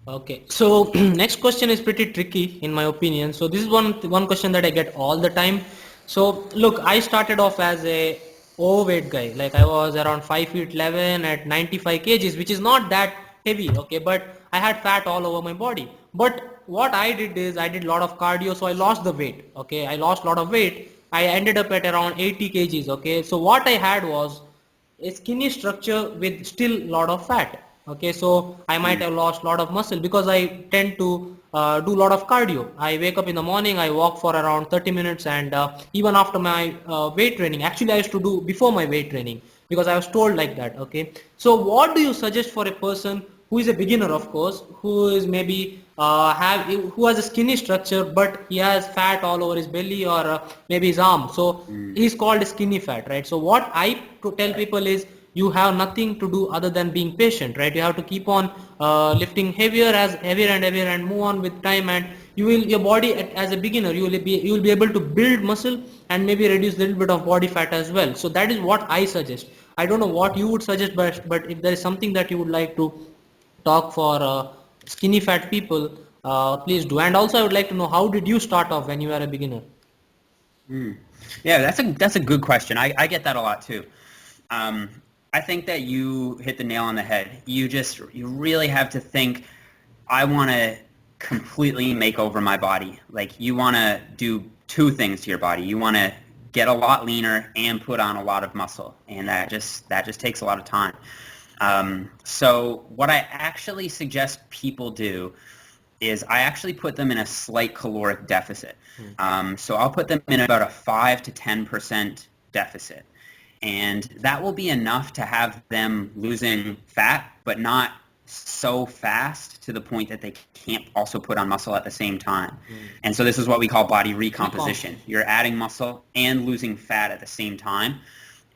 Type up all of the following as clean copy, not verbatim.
Okay, so next question is pretty tricky in my opinion. So this is one question that I get all the time. So look, I started off as a overweight guy. Like I was around 5 feet 11 at 95 kgs, which is not that heavy. Okay, but I had fat all over my body. But what I did is I did a lot of cardio, so I lost the weight. Okay, I lost a lot of weight. I ended up at around 80 kgs. Okay, so what I had was a skinny structure with still lot of fat. Okay, so I might have lost lot of muscle because I tend to do lot of cardio. I wake up in the morning, I walk for around 30 minutes, and even after my weight training, actually I used to do before my weight training because I was told like that. Okay, so what do you suggest for a person who is a beginner, of course, who is maybe who has a skinny structure but he has fat all over his belly or maybe his arm, so he's called skinny fat, right? So what I to tell people is you have nothing to do other than being patient, right? You have to keep on lifting heavier and heavier and move on with time, and your body as a beginner you will be able to build muscle and maybe reduce a little bit of body fat as well. So that is what I suggest. I don't know what you would suggest, but if there is something that you would like to talk for skinny fat people, please do. And also I would like to know, how did you start off when you were a beginner? Yeah, that's a good question. I get that a lot too. Um, I think that you hit the nail on the head. You really have to think, I want to completely make over my body. Like, you want to do two things to your body. You want to get a lot leaner and put on a lot of muscle, and that just takes a lot of time. So what I actually suggest people do is I actually put them in a slight caloric deficit. So I'll put them in about a 5 to 10% deficit. And that will be enough to have them losing fat, but not so fast to the point that they can't also put on muscle at the same time. And so this is what we call body recomposition. You're adding muscle and losing fat at the same time.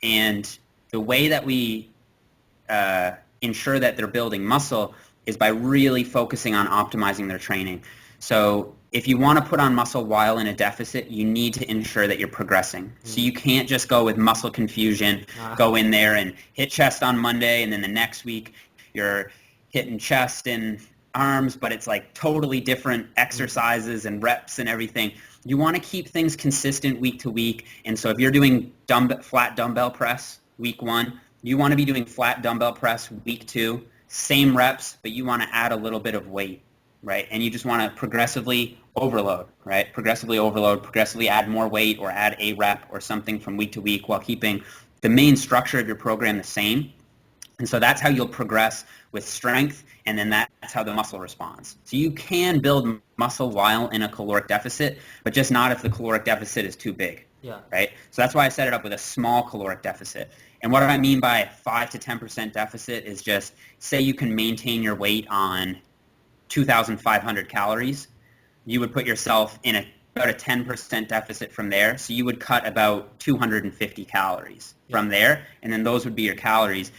And the way that we ensure that they're building muscle is by really focusing on optimizing their training. So if you want to put on muscle while in a deficit, you need to ensure that you're progressing. So you can't just go with muscle confusion, go in there and hit chest on Monday, and then the next week you're hitting chest and arms, but it's like totally different exercises and reps and everything. You want to keep things consistent week to week. And so if you're doing flat dumbbell press week 1, you want to be doing flat dumbbell press week 2, same reps, but you want to add a little bit of weight, right? And you just want to progressively overload, right? Progressively add more weight or add a rep or something from week to week while keeping the main structure of your program the same. And so that's how you'll progress with strength, and then that's how the muscle responds. So you can build muscle while in a caloric deficit, but just not if the caloric deficit is too big, right? So that's why I set it up with a small caloric deficit. And what I mean by 5 to 10% deficit is just, say you can maintain your weight on 2,500 calories, you would put yourself in about a 10% deficit from there. So you would cut about 250 calories from there, and then those would be your calories.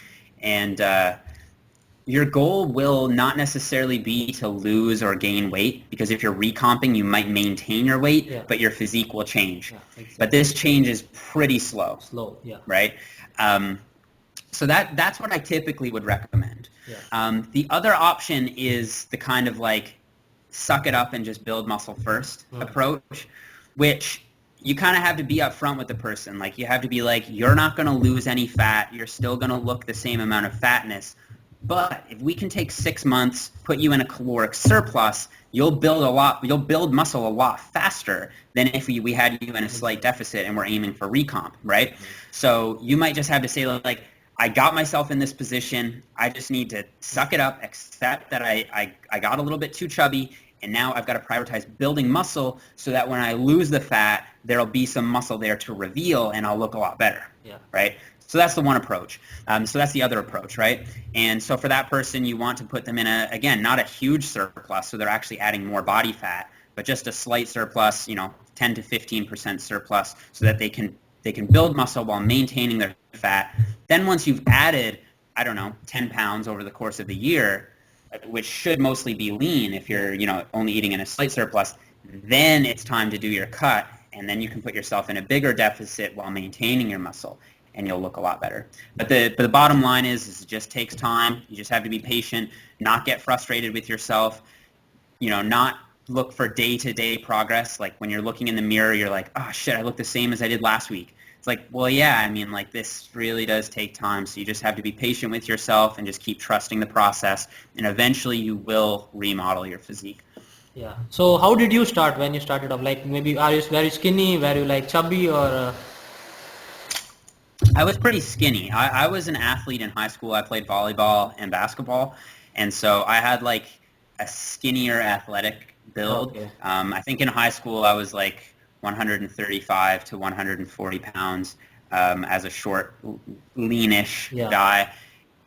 And your goal will not necessarily be to lose or gain weight, because if you're recomping, you might maintain your weight, but your physique will change. Exactly. But this change is pretty slow. Right? So that's what I typically would recommend. The other option is the kind of like suck it up and just build muscle first approach, which you kind of have to be upfront with the person. Like, you have to be like, you're not going to lose any fat. You're still going to look the same amount of fatness. But if we can take 6 months, put you in a caloric surplus, you'll build muscle a lot faster than if we had you in a slight deficit and we're aiming for recomp, right? So you might just have to say, like, I got myself in this position. I just need to suck it up, accept that I got a little bit too chubby, and now I've got to prioritize building muscle so that when I lose the fat, there'll be some muscle there to reveal, and I'll look a lot better, right? So that's the one approach. So that's the other approach, right? And so for that person, you want to put them in again, not a huge surplus, so they're actually adding more body fat, but just a slight surplus, 10 to 15% surplus, so that they can build muscle while maintaining their fat. Then once you've added, 10 pounds over the course of the year, which should mostly be lean if you're, only eating in a slight surplus, then it's time to do your cut, and then you can put yourself in a bigger deficit while maintaining your muscle. and you'll look a lot better. But the bottom line is it just takes time. You just have to be patient, not get frustrated with yourself, not look for day-to-day progress. Like when you're looking in the mirror, you're like, oh shit, I look the same as I did last week. It's like, well, yeah, I mean, like this really does take time. So you just have to be patient with yourself and just keep trusting the process. And eventually you will remodel your physique. Yeah. So how did you start when you started off? Like maybe are you very skinny? Were you like chubby or? I was pretty skinny. I was an athlete in high school. I played volleyball and basketball. And so I had like a skinnier athletic build. Okay. I think in high school I was like 135 to 140 pounds as a short, leanish guy.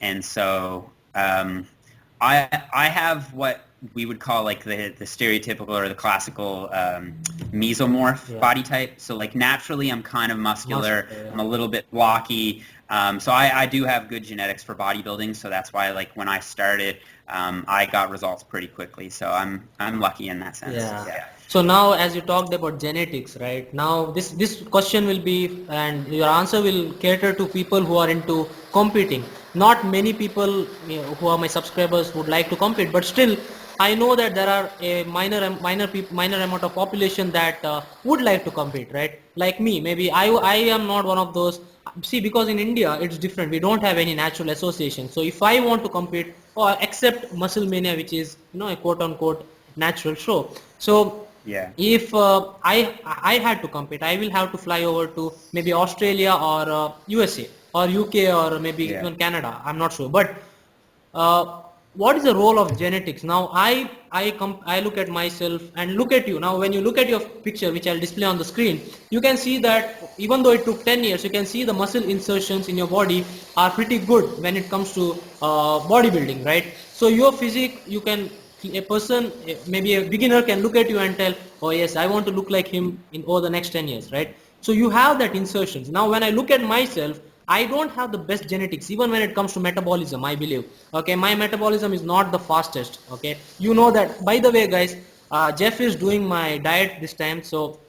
And so I have what we would call like the stereotypical or the classical mesomorph body type. So like naturally I'm kind of muscular. I'm a little bit blocky. So I do have good genetics for bodybuilding. So that's why like when I started, I got results pretty quickly. So I'm lucky in that sense. Yeah. So now as you talked about genetics, right? Now this question will be, and your answer will cater to people who are into competing. Not many people who are my subscribers would like to compete, but still I know that there are a minor amount of population that would like to compete, right? Like me, maybe I am not one of those. See, because in India it's different. We don't have any natural association. So if I want to compete, or accept muscle mania, which is a quote unquote natural show. So if I had to compete, I will have to fly over to maybe Australia or USA or UK or maybe even Canada. I'm not sure, but what is the role of genetics? Now I look at myself and look at you. Now when you look at your picture, which I'll display on the screen, you can see that even though it took 10 years, you can see the muscle insertions in your body are pretty good when it comes to bodybuilding, right? So your physique, a person, maybe a beginner can look at you and tell, oh yes, I want to look like him in over the next 10 years, right? So you have that insertions. Now when I look at myself, I don't have the best genetics, even when it comes to metabolism, I believe. Okay, my metabolism is not the fastest. Okay, you know that. By the way, guys, Jeff is doing my diet this time, so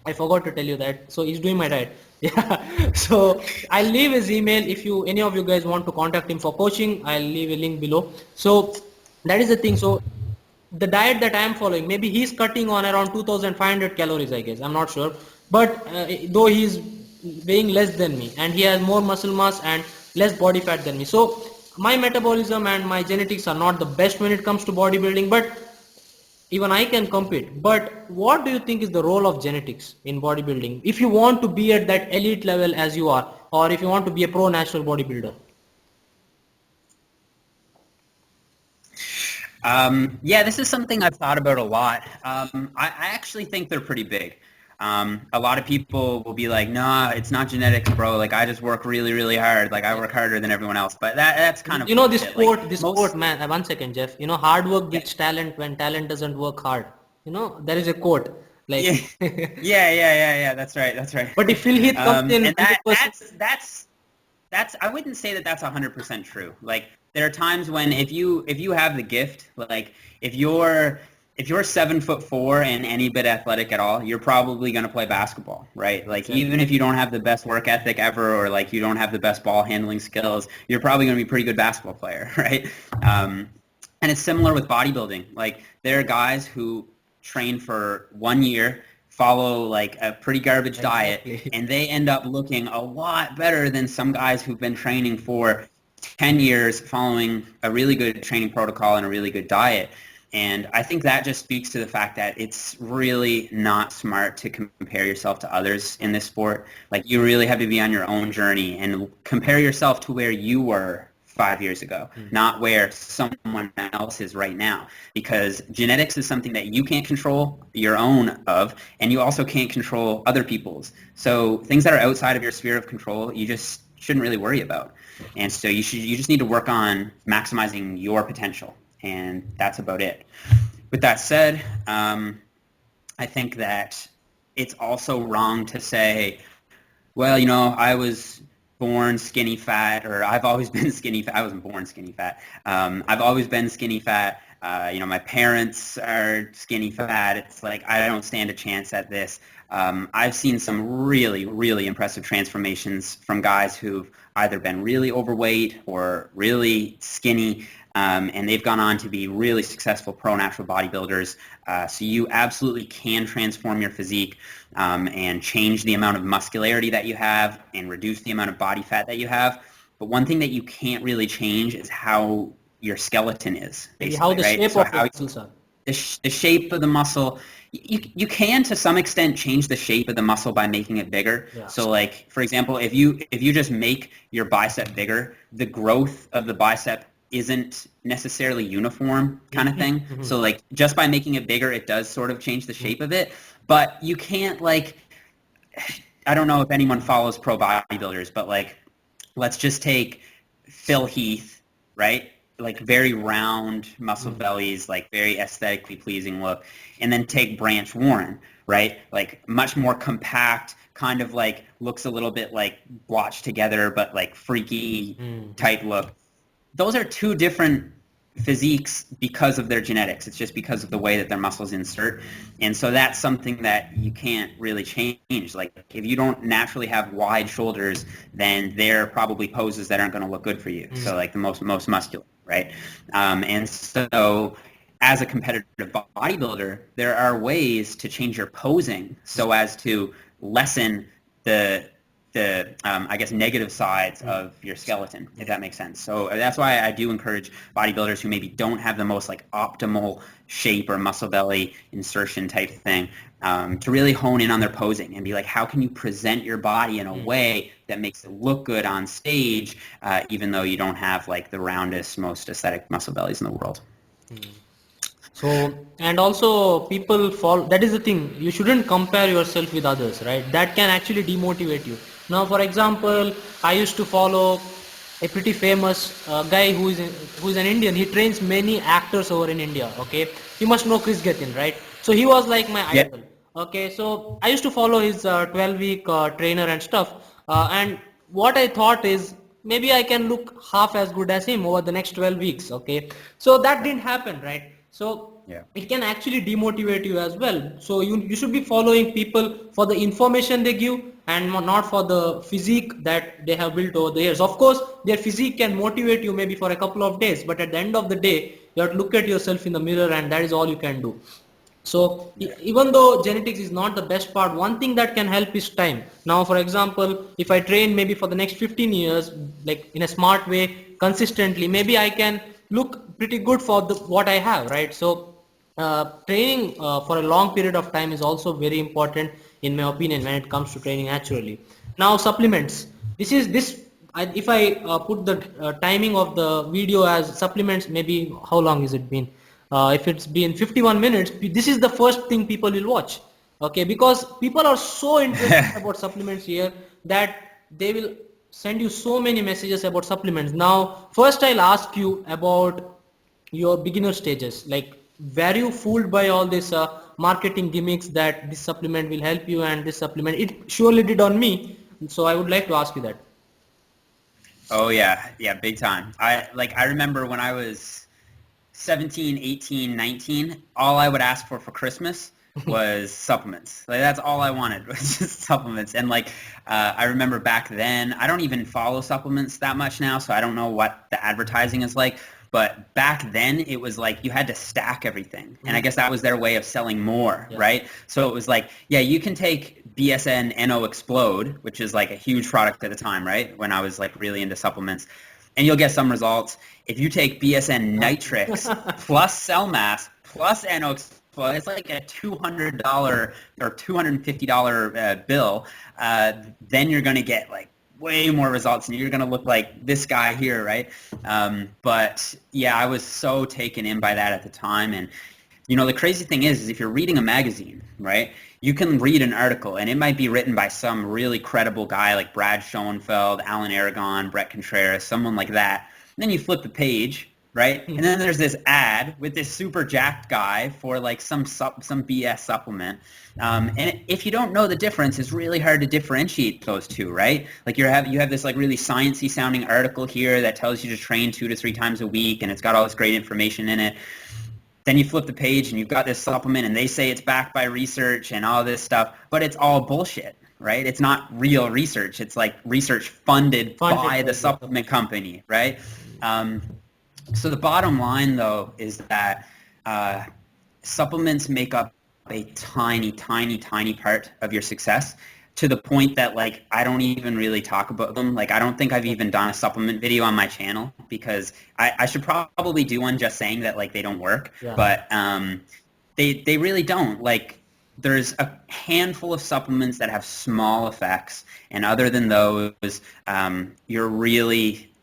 I forgot to tell you that. So he's doing my diet. Yeah. So I'll leave his email if any of you guys want to contact him for coaching. I'll leave a link below. So that is the thing. So the diet that I am following, maybe he's cutting on around 2,500 calories, I guess. I'm not sure. But though he's weighing less than me and he has more muscle mass and less body fat than me. So my metabolism and my genetics are not the best when it comes to bodybuilding, but even I can compete. But what do you think is the role of genetics in bodybuilding if you want to be at that elite level as you are, or if you want to be a pro natural bodybuilder? Yeah, this is something I've thought about a lot. I actually think they're pretty big. A lot of people will be like, nah, it's not genetics, bro. Like, I just work really, really hard. Like, I work harder than everyone else. But that's kind of this quote, like, quote, man. 1 second, Jeff. Hard work beats talent when talent doesn't work hard. There is a quote. Like, yeah. That's right. But if Phil Heath comes in, and that's I wouldn't say that that's 100% true. Like, there are times when if you have the gift, like if you're 7'4" and any bit athletic at all, you're probably going to play basketball, right? Like even if you don't have the best work ethic ever, or like you don't have the best ball handling skills, you're probably going to be a pretty good basketball player, right? And it's similar with bodybuilding. Like there are guys who train for 1 year, follow like a pretty garbage diet, and they end up looking a lot better than some guys who've been training for 10 years following a really good training protocol and a really good diet. And I think that just speaks to the fact that it's really not smart to compare yourself to others in this sport. Like you really have to be on your own journey and compare yourself to where you were 5 years ago, not where someone else is right now. Because genetics is something that you can't control your own of, and you also can't control other people's. So things that are outside of your sphere of control, you just shouldn't really worry about. And so you just need to work on maximizing your potential. And that's about it. With that said, I think that it's also wrong to say, well, I was born skinny fat, or I've always been skinny fat. I wasn't born skinny fat. I've always been skinny fat. My parents are skinny fat. It's like, I don't stand a chance at this. I've seen some really, really impressive transformations from guys who've either been really overweight or really skinny, and they've gone on to be really successful pro natural bodybuilders. So you absolutely can transform your physique and change the amount of muscularity that you have and reduce the amount of body fat that you have. But one thing that you can't really change is how your skeleton is, basically, how the right? shape So of how your muscles are. the shape of the muscle, you can to some extent change the shape of the muscle by making it bigger. Yeah. So like, for example, if you just make your bicep bigger, the growth of the bicep isn't necessarily uniform, kind of thing. So like, just by making it bigger, it does sort of change the shape of it. But you can't, like, I don't know if anyone follows pro bodybuilders, but like, let's just take Phil Heath, right? Like very round muscle bellies, like very aesthetically pleasing look. And then take Branch Warren, right? Like much more compact, kind of like looks a little bit like blotched together, but like freaky type look. Those are two different physiques because of their genetics. It's just because of the way that their muscles insert. And so that's something that you can't really change. Like if you don't naturally have wide shoulders, then they're probably poses that aren't going to look good for you. So like the most muscular, right? And so as a competitive bodybuilder, there are ways to change your posing so as to lessen the I guess negative sides of your skeleton, if that makes sense. So that's why I do encourage bodybuilders who maybe don't have the most like optimal shape or muscle belly insertion type thing to really hone in on their posing and be like, how can you present your body in a way that makes it look good on stage, even though you don't have like the roundest, most aesthetic muscle bellies in the world. So, and also people fall, that is the thing, you shouldn't compare yourself with others, right? That can actually demotivate you. Now, for example, I used to follow a pretty famous guy who is an Indian. He trains many actors over in India, okay? You must know Chris Gethin, right? So he was like my idol, okay? So I used to follow his 12-week trainer and stuff. And what I thought is, maybe I can look half as good as him over the next 12 weeks, okay? So that didn't happen, right? So it can actually demotivate you as well. So you should be following people for the information they give and not for the physique that they have built over the years. Of course, their physique can motivate you maybe for a couple of days, but at the end of the day, you have to look at yourself in the mirror, and that is all you can do. So even though genetics is not the best part, one thing that can help is time. Now, for example, if I train maybe for the next 15 years, like in a smart way, consistently, maybe I can look pretty good for what I have, right? So training for a long period of time is also very important in my opinion when it comes to training naturally. Now, supplements. If I put the timing of the video as supplements, maybe how long has it been? If it's been 51 minutes, this is the first thing people will watch, okay? Because people are so interested about supplements here that they will send you so many messages about supplements. Now, first I'll ask you about your beginner stages. Like, were you fooled by all this marketing gimmicks that this supplement will help you and this supplement? It surely did on me. So I would like to ask you that. Oh yeah, big time. I remember when I was 17, 18, 19, all I would ask for Christmas was supplements. Like that's all I wanted was just supplements. And like I remember back then, I don't even follow supplements that much now, so I don't know what the advertising is like. But back then, it was like you had to stack everything. And I guess that was their way of selling more, right? So it was like, yeah, you can take BSN NO Explode, which is like a huge product at the time, right? When I was like really into supplements. And you'll get some results. If you take BSN Nitrix plus Cell Mass plus NO Explode, it's like a $200 or $250 bill. Then you're going to get like way more results and you're going to look like this guy here, right? But yeah, I was so taken in by that at the time. And you know, the crazy thing is if you're reading a magazine, right, you can read an article and it might be written by some really credible guy like Brad Schoenfeld, Alan Aragon, Brett Contreras, someone like that. And then you flip the page, right? And then there's this ad with this super jacked guy for like some BS supplement. And if you don't know the difference, it's really hard to differentiate those two, right? Like you have this like really sciencey sounding article here that tells you to train 2 to 3 times a week and it's got all this great information in it. then you flip the page and you've got this supplement and they say it's backed by research and all this stuff, but it's all bullshit, right? It's not real research. It's like research funded by the supplement company, right? So the bottom line, though, is that supplements make up a tiny, tiny, tiny part of your success, to the point that, like, I don't even really talk about them. Like, I don't think I've even done a supplement video on my channel, because I should probably do one just saying that, like, they don't work. Yeah. But they really don't. Like, there's a handful of supplements that have small effects, and other than those, you're really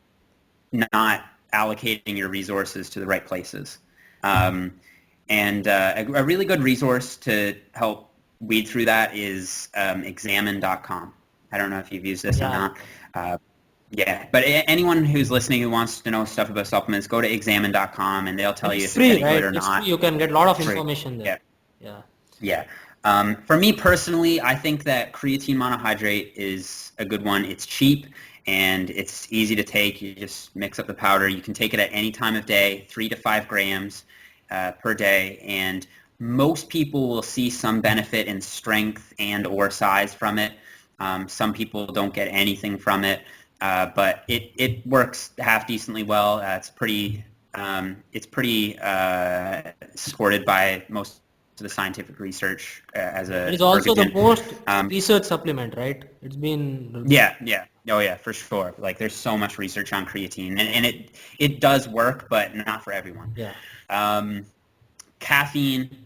not allocating your resources to the right places. And a really good resource to help weed through that is examine.com. I don't know if you've used this or not. Yeah, but anyone who's listening who wants to know stuff about supplements, go to examine.com and they'll tell you if it's any good or not. Free. You can get a lot of information there. Yeah. For me personally, I think that creatine monohydrate is a good one. It's cheap and it's easy to take. You just mix up the powder. You can take it at any time of day, 3 to 5 grams per day, and most people will see some benefit in strength and or size from it. Some people don't get anything from it, but it works half decently well. It's pretty supported by most of the scientific research as a. It's also the most research supplement, right? It's been. Yeah. Oh yeah, for sure. Like, there's so much research on creatine, and it does work, but not for everyone. Yeah. Caffeine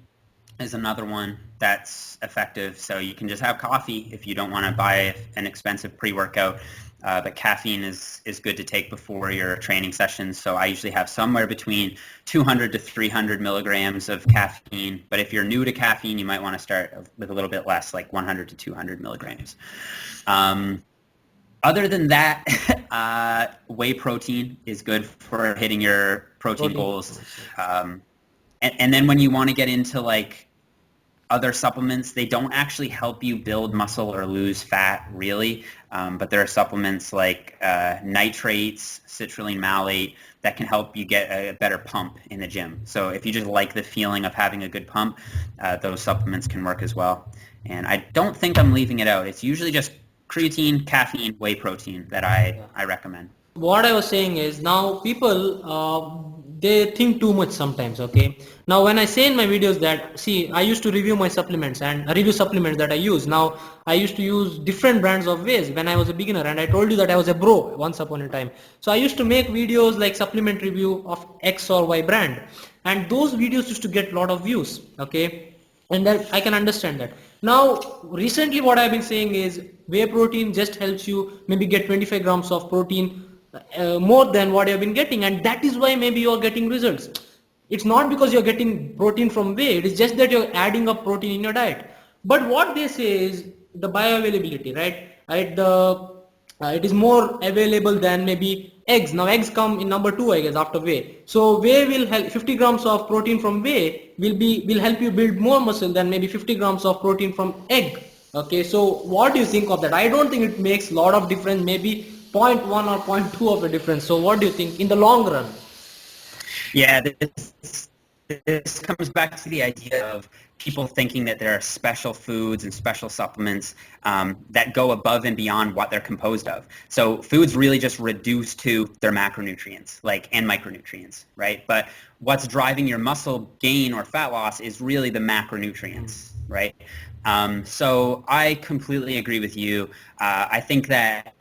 is another one that's effective. So you can just have coffee if you don't want to buy an expensive pre-workout. But caffeine is good to take before your training sessions. So I usually have somewhere between 200 to 300 milligrams of caffeine. But if you're new to caffeine, you might want to start with a little bit less, like 100 to 200 milligrams. Other than that, whey protein is good for hitting your protein goals. And then when you want to get into, like, other supplements, they don't actually help you build muscle or lose fat, really. But there are supplements like nitrates, citrulline malate, that can help you get a better pump in the gym. So if you just like the feeling of having a good pump, those supplements can work as well. And I don't think I'm leaving it out. It's usually just creatine, caffeine, whey protein that I recommend. What I was saying is, now people, they think too much sometimes, okay? Now when I say in my videos that, see, I used to review my supplements and review supplements that I use. Now I used to use different brands of wheys when I was a beginner, and I told you that I was a bro once upon a time. So I used to make videos like supplement review of X or Y brand, and those videos used to get a lot of views, okay? And that I can understand that. Now recently what I've been saying is whey protein just helps you maybe get 25 grams of protein more than what you've been getting, and that is why maybe you're getting results. It's not because you're getting protein from whey, it is just that you're adding up protein in your diet. But what they say is the bioavailability, right? It is more available than maybe eggs. Now eggs come in number 2, I guess, after whey. So whey will help. 50 grams of protein from whey will help you build more muscle than maybe 50 grams of protein from egg. Okay, so what do you think of that? I don't think it makes a lot of difference, maybe 0.1 or 0.2 of a difference. So what do you think in the long run? Yeah, this comes back to the idea of people thinking that there are special foods and special supplements that go above and beyond what they're composed of. So foods really just reduce to their macronutrients, and micronutrients, right? But what's driving your muscle gain or fat loss is really the macronutrients, right? So I completely agree with you. I think that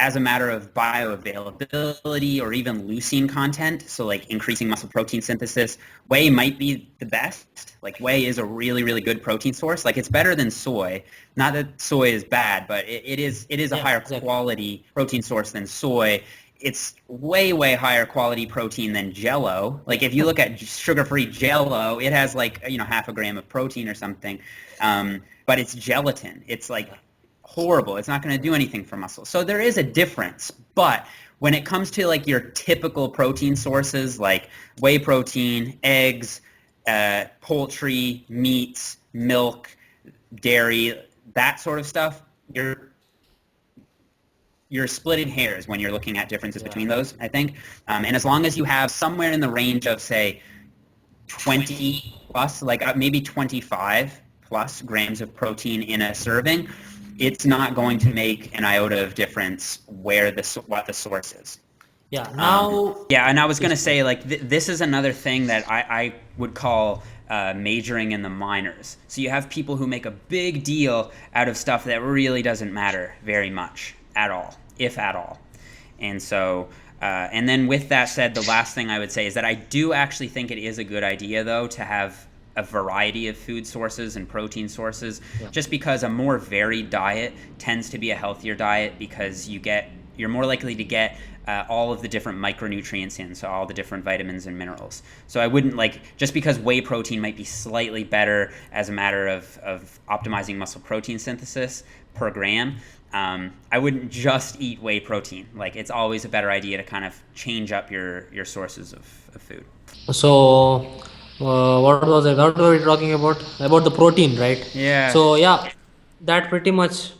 as a matter of bioavailability or even leucine content, so like increasing muscle protein synthesis, whey might be the best. Like, whey is a really, really good protein source. Like, it's better than soy. Not that soy is bad, but it is a higher quality protein source than soy. It's way, way higher quality protein than Jell-O. Like, if you look at sugar-free Jell-O, it has half a gram of protein or something, but it's gelatin. It's like horrible. It's not going to do anything for muscle. So there is a difference. But when it comes to your typical protein sources like whey protein, eggs, poultry, meats, milk, dairy, that sort of stuff, you're splitting hairs when you're looking at differences between those, I think. And as long as you have somewhere in the range of, say, 20 plus, like maybe 25 plus grams of protein in a serving, it's not going to make an iota of difference what the source is. Yeah. Now, Yeah, and I was going yes, to say, like, this is another thing that I would call majoring in the minors. So you have people who make a big deal out of stuff that really doesn't matter very much at all, if at all. And so, and then with that said, the last thing I would say is that I do actually think it is a good idea, though, to have a variety of food sources and protein sources, just because a more varied diet tends to be a healthier diet, because you're more likely to get all of the different micronutrients in, so all the different vitamins and minerals. So I wouldn't, like, just because whey protein might be slightly better as a matter of optimizing muscle protein synthesis per gram, I wouldn't just eat whey protein. Like, it's always a better idea to kind of change up your sources of food. so what was it? What were we talking about? About the protein, right? Yeah. So yeah, that pretty much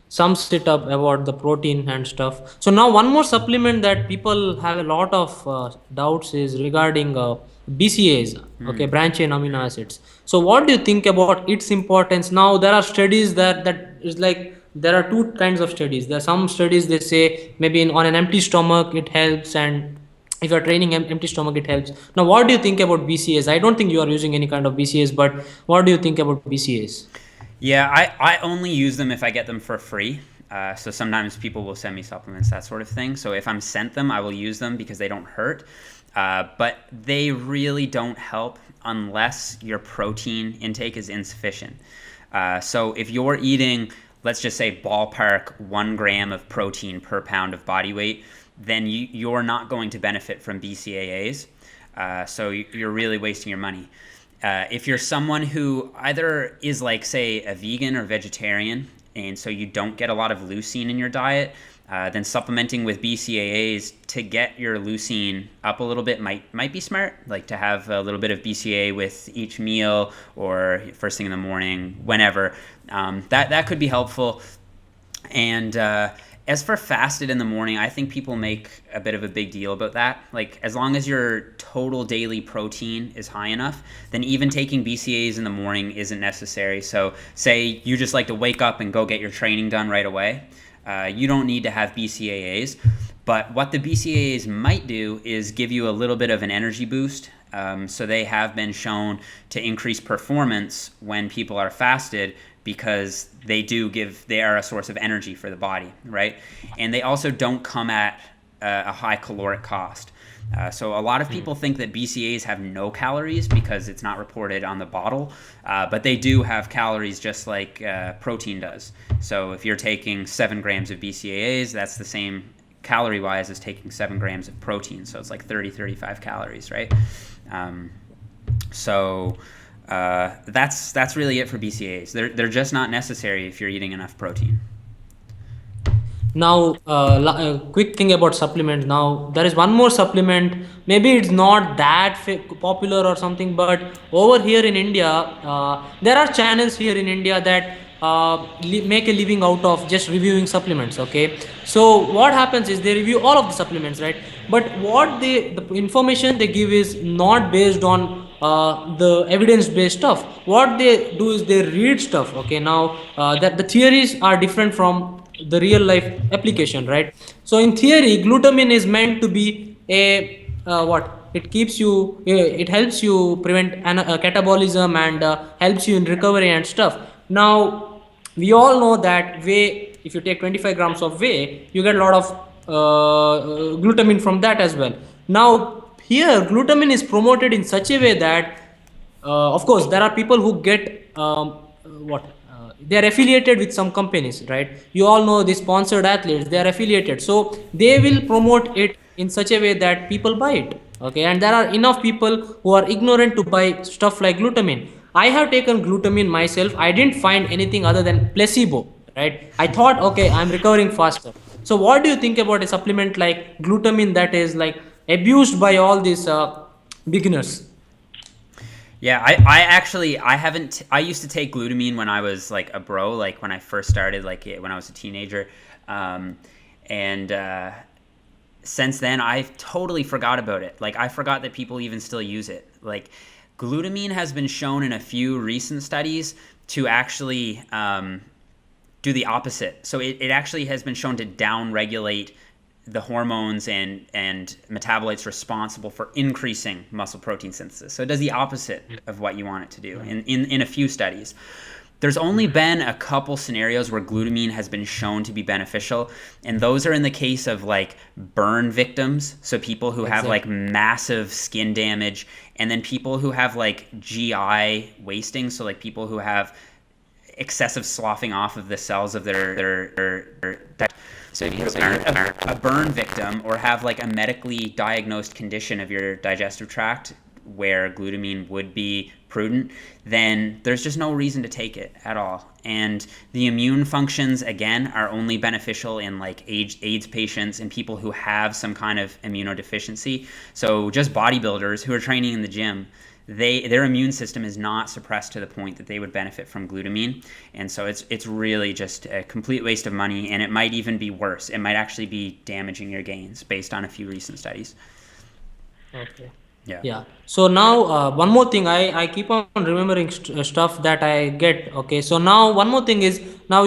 sums it up about the protein and stuff. So now one more supplement that people have a lot of doubts is regarding BCAAs, okay, branch chain amino acids. So what do you think about its importance? Now there are studies that is like, there are two kinds of studies. There are some studies they say maybe on an empty stomach it helps, and if you're training empty stomach it helps. Now what do you think about BCAAs? I don't think you are using any kind of BCAAs, but what do you think about BCAAs? Yeah, I only use them if I get them for free. So sometimes people will send me supplements, that sort of thing. So if I'm sent them, I will use them because they don't hurt. But they really don't help unless your protein intake is insufficient. So if you're eating, let's just say ballpark 1 gram of protein per pound of body weight, then you're not going to benefit from BCAAs. So you're really wasting your money. If you're someone who either is, like, say, a vegan or vegetarian, and so you don't get a lot of leucine in your diet, then supplementing with BCAAs to get your leucine up a little bit might be smart, like to have a little bit of BCAA with each meal or first thing in the morning, whenever. That could be helpful. And as for fasted in the morning, I think people make a bit of a big deal about that. Like, as long as your total daily protein is high enough, then even taking BCAAs in the morning isn't necessary. So say you just like to wake up and go get your training done right away. You don't need to have BCAAs. But what the BCAAs might do is give you a little bit of an energy boost. So they have been shown to increase performance when people are fasted, because they are a source of energy for the body, right? And they also don't come at a high caloric cost. So a lot of people think that BCAAs have no calories because it's not reported on the bottle, but they do have calories just like protein does. So if you're taking 7 grams of BCAAs, that's the same calorie-wise as taking 7 grams of protein. So it's like 35 calories, right? That's really it for BCAAs. They're just not necessary if you're eating enough protein. Now, a quick thing about supplements. Now, there is one more supplement. Maybe it's not that popular or something, but over here in India, there are channels here in India that make a living out of just reviewing supplements. Okay, so what happens is they review all of the supplements, right? But the information they give is not based on the evidence-based stuff. What they do is they read stuff. Okay, now that the theories are different from the real life application, right? So in theory glutamine is meant to be a what it keeps you it helps you prevent catabolism and helps you in recovery and stuff. Now we all know that whey, if you take 25 grams of whey, you get a lot of glutamine from that as well. Now here glutamine is promoted in such a way that of course there are people who get what they are affiliated with some companies, right? You all know the sponsored athletes, they are affiliated, so they will promote it in such a way that people buy it. Okay, and there are enough people who are ignorant to buy stuff like glutamine. I have taken glutamine myself, I didn't find anything other than placebo, right? I thought, okay, I'm recovering faster. So what do you think about a supplement like glutamine that is like abused by all these beginners? Yeah, I used to take glutamine when I was like a bro, like when I first started, like when I was a teenager. And since then, I totally forgot about it. Like, I forgot that people even still use it. Like, Glutamine has been shown in a few recent studies to actually do the opposite. So it actually has been shown to downregulate the hormones and metabolites responsible for increasing muscle protein synthesis. So it does the opposite of what you want it to do in a few studies. There's only been a couple scenarios where glutamine has been shown to be beneficial, and those are in the case of like burn victims, so people who have like massive skin damage, and then people who have like GI wasting, so like people who have excessive sloughing off of the cells of their so if you are a burn victim or have like a medically diagnosed condition of your digestive tract where glutamine would be prudent, then there's just no reason to take it at all. And the immune functions, again, are only beneficial in like AIDS patients and people who have some kind of immunodeficiency. So just bodybuilders who are training in the gym, their immune system is not suppressed to the point that they would benefit from glutamine. And so it's really just a complete waste of money, and it might even be worse. It might actually be damaging your gains based on a few recent studies. Okay. Yeah. So now one more thing, I keep on remembering stuff that I get. Okay. So now one more thing is, now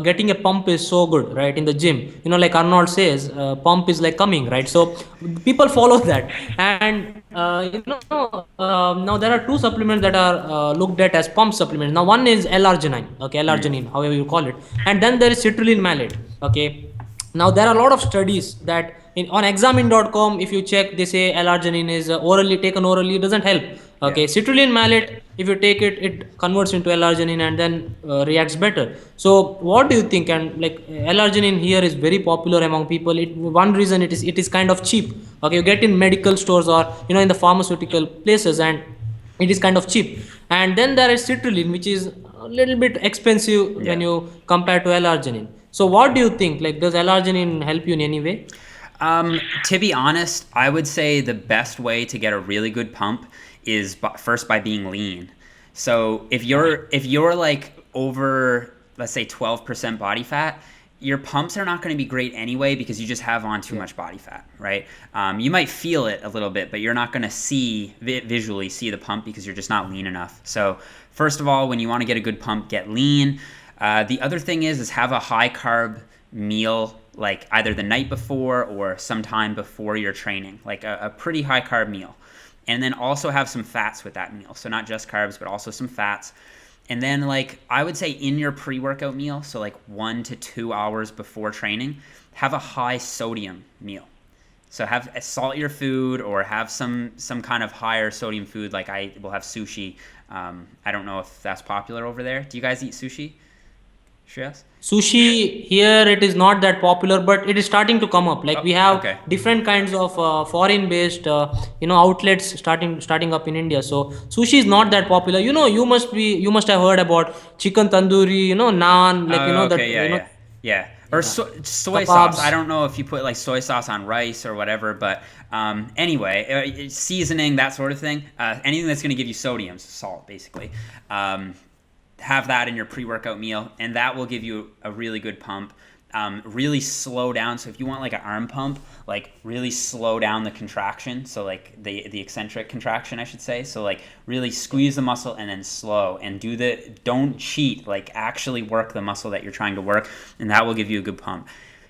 getting a pump is so good, right? In the gym, like Arnold says, pump is like coming, right? So people follow that, and now there are two supplements that are looked at as pump supplements. Now one is L-arginine, okay, L-arginine, however you call it, and then there is citrulline malate, okay. Now there are a lot of studies that on examine.com, if you check, they say L-arginine is taken orally, it doesn't help. Okay, citrulline malate, if you take it, it converts into L-arginine and then reacts better. So what do you think? And like L-arginine here is very popular among people. One reason it is kind of cheap. Okay, you get in medical stores or in the pharmaceutical places, and it is kind of cheap. And then there is citrulline, which is a little bit expensive when you compare to L-arginine. So what do you think? Like, does L-arginine help you in any way? To be honest, I would say the best way to get a really good pump is first by being lean. So if you're like over, let's say 12% body fat, your pumps are not going to be great anyway because you just have on too much body fat, right? You might feel it a little bit, but you're not going to visually see the pump because you're just not lean enough. So first of all, when you want to get a good pump, get lean. The other thing is have a high carb meal, like either the night before or sometime before your training, like a pretty high carb meal. And then also have some fats with that meal. So not just carbs, but also some fats. And then like I would say in your pre-workout meal, so like 1 to 2 hours before training, have a high sodium meal. So salt your food or have some kind of higher sodium food. Like I will have sushi. I don't know if that's popular over there. Do you guys eat sushi? Shreyas? Sushi here, it is not that popular, but it is starting to come up. Like we have different kinds of foreign-based, outlets starting up in India. So sushi is not that popular. You must have heard about chicken tandoori, naan, like yeah. Or soy Kebabs. Sauce. I don't know if you put like soy sauce on rice or whatever, but anyway, seasoning, that sort of thing. Anything that's going to give you sodium, salt, basically. Have that in your pre-workout meal, and that will give you a really good pump. Really slow down. So if you want like an arm pump, like really slow down the contraction. So like the eccentric contraction, I should say. So like really squeeze the muscle and then slow, and don't cheat, like actually work the muscle that you're trying to work, and that will give you a good pump.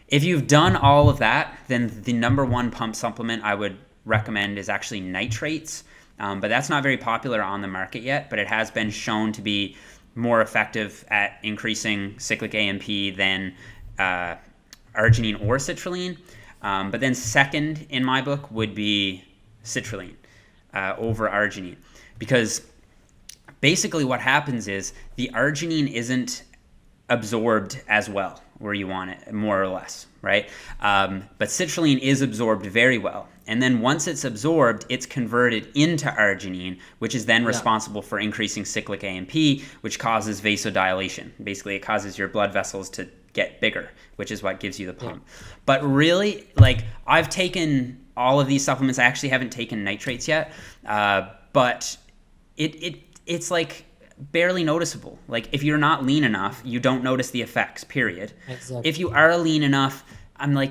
If you've done all of that, then the number one pump supplement I would recommend is actually nitrates. But that's not very popular on the market yet, but it has been shown to be more effective at increasing cyclic AMP than arginine or citrulline. But then second in my book would be citrulline over arginine, because basically what happens is the arginine isn't absorbed as well where you want it, more or less, right? But citrulline is absorbed very well. And then once it's absorbed, it's converted into arginine, which is then responsible for increasing cyclic AMP, which causes vasodilation. Basically, it causes your blood vessels to get bigger, which is what gives you the pump. But really, like, I've taken all of these supplements. I actually haven't taken nitrates yet, but it's like barely noticeable. Like, if you're not lean enough, you don't notice the effects, period. Exactly. If you are lean enough,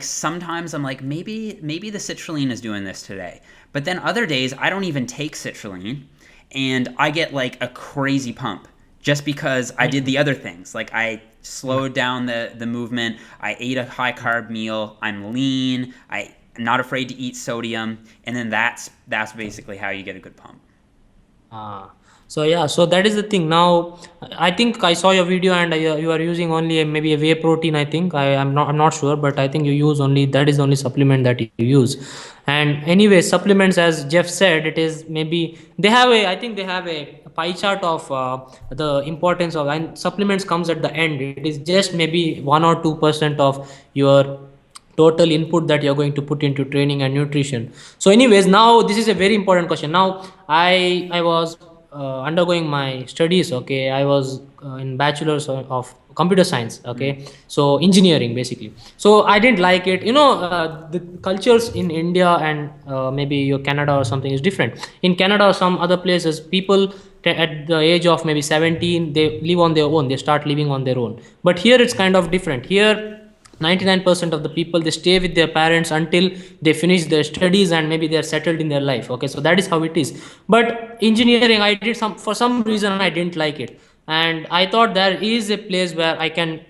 sometimes I'm like, maybe the citrulline is doing this today. But then other days, I don't even take citrulline, and I get like a crazy pump just because I did the other things. Like I slowed down the movement. I ate a high carb meal. I'm lean. I'm not afraid to eat sodium, and then that's basically how you get a good pump. Ah, so yeah, so that is the thing. Now, I think I saw your video and you are using only maybe a whey protein. I think I'm not sure, but I think you use only that is the only supplement that you use. And anyway, supplements, as Jeff said, it is maybe they have a I think they have a pie chart of the importance of, and supplements comes at the end. It is just maybe 1 or 2% of your total input that you're going to put into training and nutrition. So anyways, now this is a very important question. Now I was undergoing my studies. Okay, I was in bachelor's of computer science. Okay, so engineering basically. So I didn't like it, the cultures in India and maybe your Canada or something is different. In Canada or some other places, people at the age of maybe 17 they live on their own, they start living on their own. But here it's kind of different. Here 99% of the people, they stay with their parents until they finish their studies and maybe they are settled in their life. Okay, so that is how it is. But engineering, I did some, for some reason I didn't like it, and I thought there is a place where I can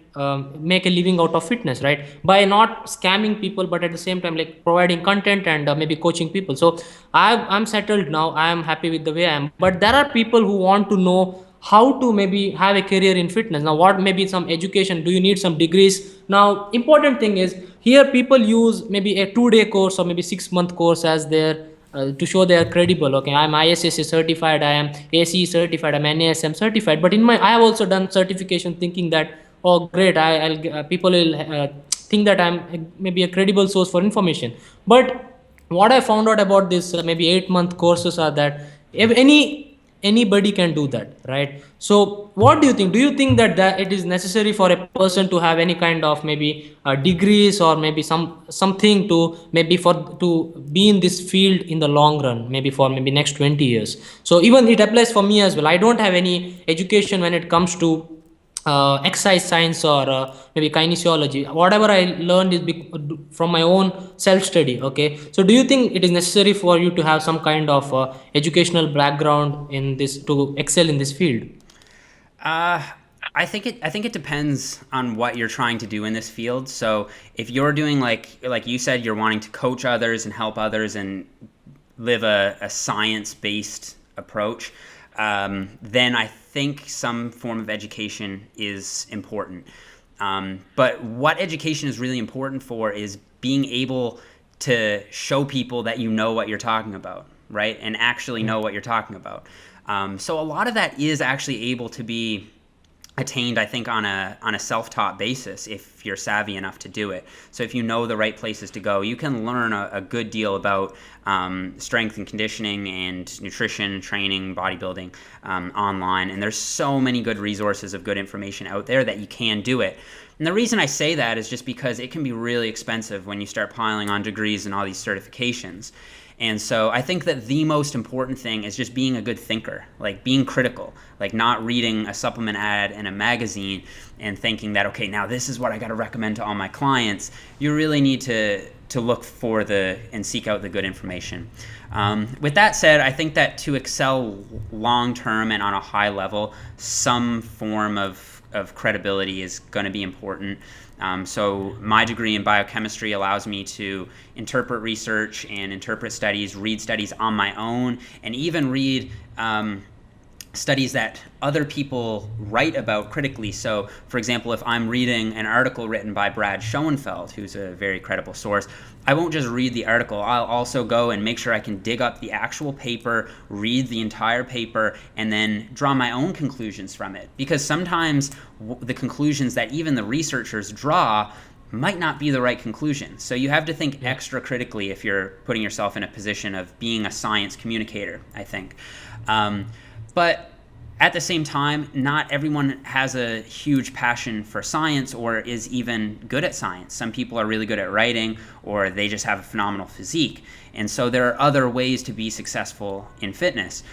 make a living out of fitness, right, by not scamming people, but at the same time like providing content and maybe coaching people. So I'm settled now, I am happy with the way I am. But there are people who want to know how to maybe have a career in fitness. Now what, maybe some education, do you need some degrees? Now important thing is, here people use maybe a 2-day course or maybe 6-month course as their to show they are credible. Okay, I'm ISSA certified, I am ACE certified, I'm NASM certified. But in my, I have also done certification thinking that, oh great, I'll people will think that I'm maybe a credible source for information. But what I found out about this maybe 8-month courses are that if anybody can do that, right? So what do you think that it is necessary for a person to have any kind of maybe degrees or maybe something to maybe for to be in this field in the long run, maybe for maybe next 20 years? So even it applies for me as well. I don't have any education when it comes to exercise science or maybe kinesiology. Whatever I learned is from my own self study. Okay, so do you think it is necessary for you to have some kind of educational background in this to excel in this field? I think it depends on what you're trying to do in this field. So if you're doing like you said, you're wanting to coach others and help others and live a science-based approach, then I think some form of education is important. But what education is really important for is being able to show people that you know what you're talking about, right? And actually know what you're talking about. So a lot of that is actually able to be attained, I think, on a self-taught basis if you're savvy enough to do it. So if you know the right places to go, you can learn a good deal about strength and conditioning and nutrition, training, bodybuilding online. And there's so many good resources of good information out there that you can do it. And the reason I say that is just because it can be really expensive when you start piling on degrees and all these certifications. And so I think that the most important thing is just being a good thinker, like being critical, like not reading a supplement ad in a magazine and thinking that, okay, now this is what I got to recommend to all my clients. You really need to look for and seek out the good information. With that said, I think that to excel long term and on a high level, some form of credibility is going to be important. So my degree in biochemistry allows me to interpret research and interpret studies, read studies on my own, and even read studies that other people write about critically. So, for example, if I'm reading an article written by Brad Schoenfeld, who's a very credible source, I won't just read the article. I'll also go and make sure I can dig up the actual paper, read the entire paper, and then draw my own conclusions from it. Because sometimes the conclusions that even the researchers draw might not be the right conclusion. So you have to think extra critically if you're putting yourself in a position of being a science communicator, I think. But at the same time, not everyone has a huge passion for science or is even good at science. Some people are really good at writing, or they just have a phenomenal physique. And so there are other ways to be successful in fitness.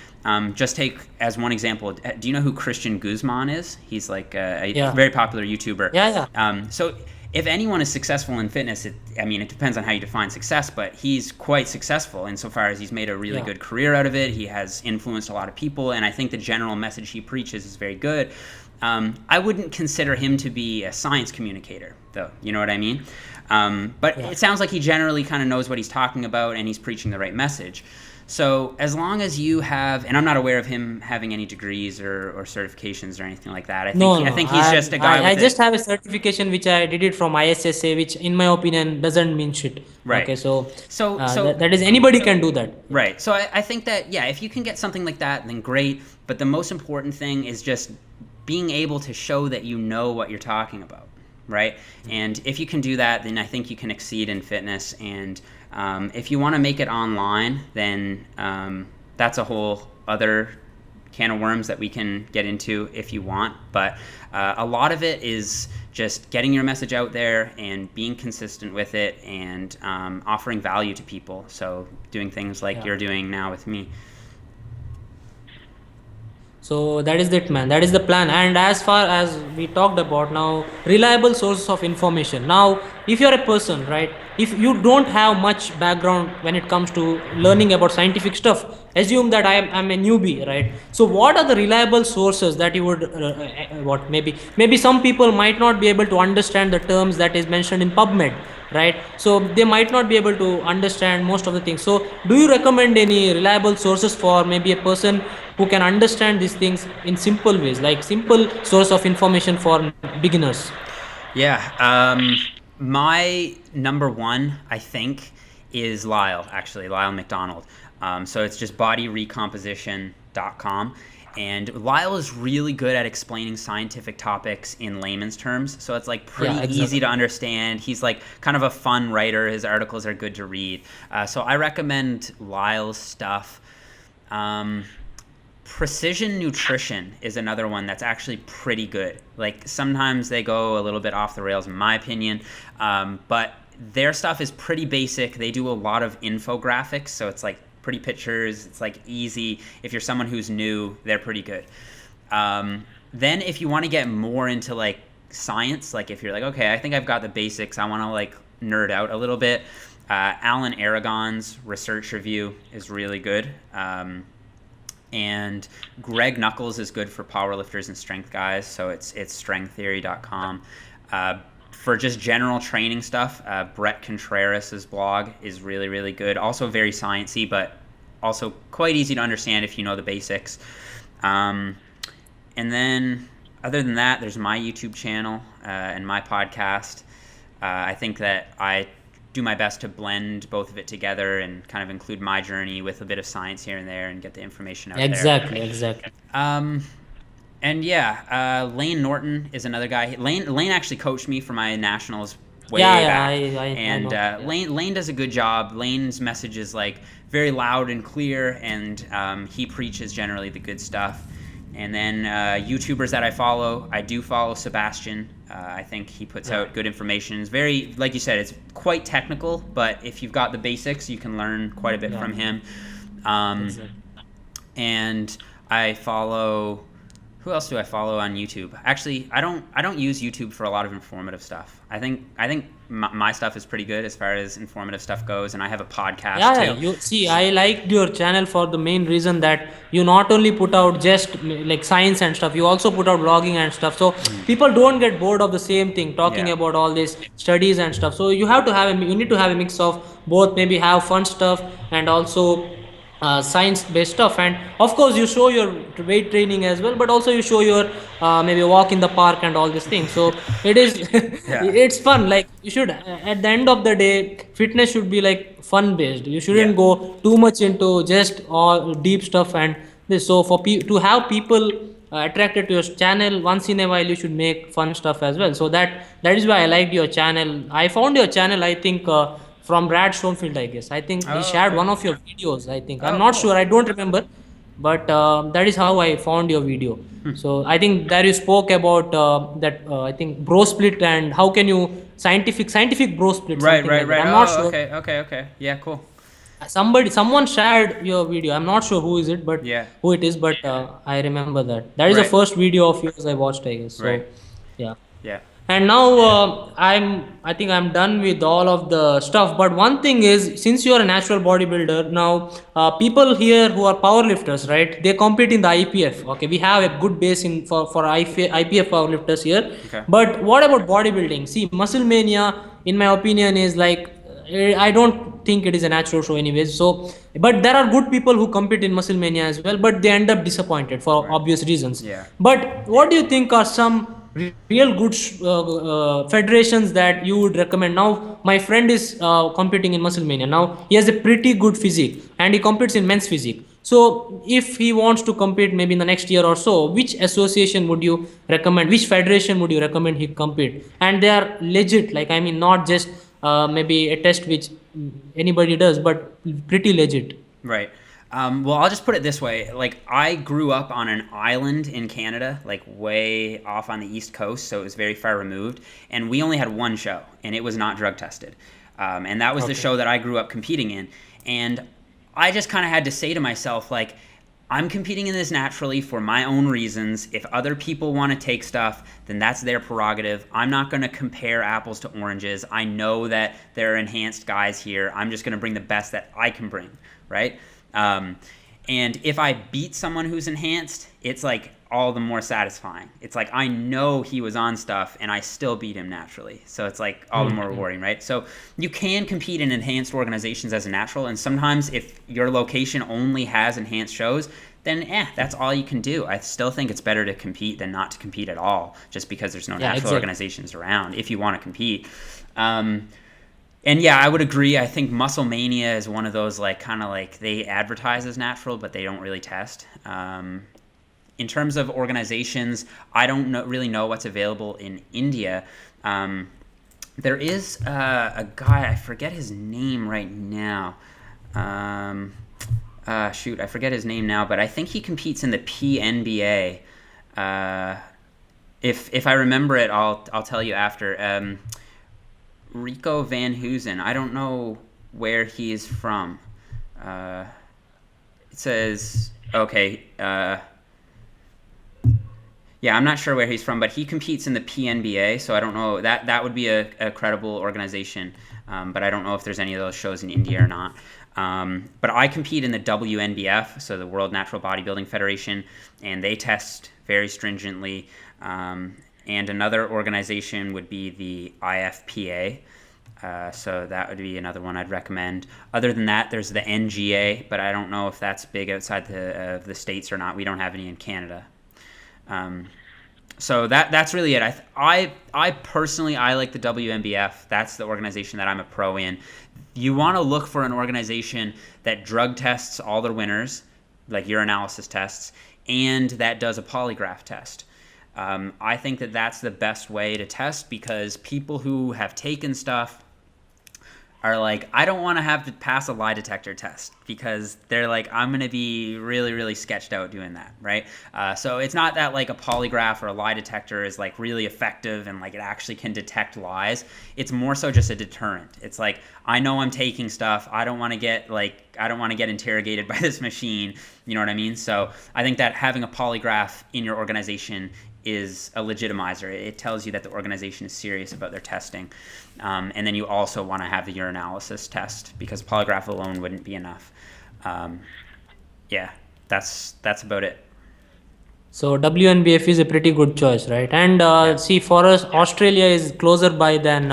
Just take as one example, do you know who Christian Guzman is? He's like a very popular YouTuber. Yeah. So if anyone is successful in fitness, it depends on how you define success, but he's quite successful insofar as he's made a really good career out of it. He has influenced a lot of people, and I think the general message he preaches is very good. I wouldn't consider him to be a science communicator, though. You know what I mean? But it sounds like he generally kind of knows what he's talking about, and he's preaching the right message. So as long as you have, and I'm not aware of him having any degrees or certifications or anything like that. I think he's just a guy. I just have a certification which I did it from ISSA, which in my opinion doesn't mean shit. Right. Okay, so that is, anybody anybody can do that. Right. So I think that, if you can get something like that, then great. But the most important thing is just being able to show that you know what you're talking about, right? And if you can do that, then I think you can exceed in fitness. And if you want to make it online, then that's a whole other can of worms that we can get into if you want. But a lot of it is just getting your message out there and being consistent with it, and offering value to people. So doing things like you're doing now with me. So that is it, man. That is the plan. And as far as we talked about now, reliable sources of information. Now, if you're a person, right, if you don't have much background when it comes to learning about scientific stuff, assume that I'm a newbie, right? So what are the reliable sources that you would, maybe some people might not be able to understand the terms that is mentioned in PubMed, right? So they might not be able to understand most of the things. So do you recommend any reliable sources for maybe a person who can understand these things in simple ways, like simple source of information for beginners? My number one, I think, is Lyle McDonald. So it's just bodyrecomposition.com. And Lyle is really good at explaining scientific topics in layman's terms. So it's like pretty easy to understand. He's like kind of a fun writer. His articles are good to read. So I recommend Lyle's stuff. Precision Nutrition is another one that's actually pretty good. Like sometimes they go a little bit off the rails in my opinion, but their stuff is pretty basic. They do a lot of infographics, so it's like pretty pictures. It's like easy. If you're someone who's new, they're pretty good. Then if you want to get more into like science, like if you're like, okay, I think I've got the basics, I want to like nerd out a little bit, Alan Aragon's research review is really good. And Greg Nuckols is good for powerlifters and strength guys, so it's strengththeory.com. For just general training stuff, Brett Contreras' blog is really, really good. Also very sciencey, but also quite easy to understand if you know the basics. And then other than that, there's my YouTube channel and my podcast. I think that I do my best to blend both of it together and kind of include my journey with a bit of science here and there and get the information out there. Exactly. And Lane Norton is another guy. Lane actually coached me for my nationals way back. And Lane does a good job. Lane's message is like very loud and clear, and he preaches generally the good stuff. And then YouTubers that I do follow Sebastian. I think he puts out good information. It's very, like you said, it's quite technical, but if you've got the basics, you can learn quite a bit from him. And I follow, who else do I follow on YouTube? Actually, I don't use YouTube for a lot of informative stuff. I think my stuff is pretty good as far as informative stuff goes, and I have a podcast too. I liked your channel for the main reason that you not only put out just like science and stuff, you also put out blogging and stuff. So people don't get bored of the same thing, talking about all these studies and stuff. So you need to have a mix of both, maybe have fun stuff and also science-based stuff. And of course you show your weight training as well, but also you show your maybe walk in the park and all these things. So it is it's fun. Like you should, at the end of the day, fitness should be like fun based. You shouldn't go too much into just all deep stuff and this. So for to have people attracted to your channel, once in a while you should make fun stuff as well. So that is why I liked your channel. I found your channel, I think, from Brad Schoenfield, I guess. I think he shared one of your videos, I think. I'm not sure, I don't remember. But that is how I found your video. So I think there you spoke about I think bro split and how can you scientific bro split. Right. I'm not sure. Okay. Yeah, cool. Someone shared your video. I'm not sure who is it, but who it is, but I remember that. That is the first video of yours I watched, I guess. So, right. Yeah. And now I think I'm done with all of the stuff. But one thing is, since you are a natural bodybuilder, now people here who are powerlifters, right? They compete in the IPF. Okay, we have a good base in for IPF powerlifters here. Okay. But what about bodybuilding? See, Muscle Mania, in my opinion, is like I don't think it is a natural show anyways. So, but there are good people who compete in Muscle Mania as well, but they end up disappointed for obvious reasons. Yeah. But what do you think are some real good federations that you would recommend? Now, my friend is competing in Muscle Mania. Now, he has a pretty good physique and he competes in men's physique. So, if he wants to compete maybe in the next year or so, which association would you recommend? Which federation would you recommend he compete? And they are legit, like I mean, not just maybe a test which anybody does, but pretty legit. Right. Well, I'll just put it this way. Like, I grew up on an island in Canada, like way off on the East Coast, so it was very far removed. And we only had one show, and it was not drug tested. And that was the show that I grew up competing in. And I just kind of had to say to myself, like, I'm competing in this naturally for my own reasons. If other people want to take stuff, then that's their prerogative. I'm not going to compare apples to oranges. I know that there are enhanced guys here. I'm just going to bring the best that I can bring, right? And if I beat someone who's enhanced, it's like all the more satisfying. It's like I know he was on stuff and I still beat him naturally. So it's like all the more rewarding, right? So you can compete in enhanced organizations as a natural, and sometimes if your location only has enhanced shows, then that's all you can do. I still think it's better to compete than not to compete at all, just because there's no natural organizations around if you want to compete. And yeah, I would agree. I think Muscle Mania is one of those, like, kind of like they advertise as natural, but they don't really test. In terms of organizations, I don't really know what's available in India. There is a guy, I forget his name right now. I forget his name now, but I think he competes in the PNBA. If I remember it, I'll tell you after. Rico Van Hoosen. I don't know where he is from. It says, okay, yeah, I'm not sure where he's from, but he competes in the PNBA, so I don't know. That would be a credible organization, but I don't know if there's any of those shows in India or not. But I compete in the WNBF, so the World Natural Bodybuilding Federation, and they test very stringently. And another organization would be the IFPA. So that would be another one I'd recommend. Other than that, there's the NGA, but I don't know if that's big outside the States or not. We don't have any in Canada. So that's really it. I personally, I like the WNBF. That's the organization that I'm a pro in. You want to look for an organization that drug tests all their winners, like urinalysis tests, and that does a polygraph test. I think that's the best way to test, because people who have taken stuff are like, I don't want to have to pass a lie detector test, because they're like, I'm going to be really, really sketched out doing that, right? So it's not that like a polygraph or a lie detector is like really effective and like it actually can detect lies. It's more so just a deterrent. It's like, I know I'm taking stuff. I don't want to get interrogated by this machine. You know what I mean? So I think that having a polygraph in your organization is a legitimizer. It tells you that the organization is serious about their testing. And then you also want to have the urinalysis test, because polygraph alone wouldn't be enough. Yeah, that's about it. So WNBF is a pretty good choice, right? And see, for us, Australia is closer by than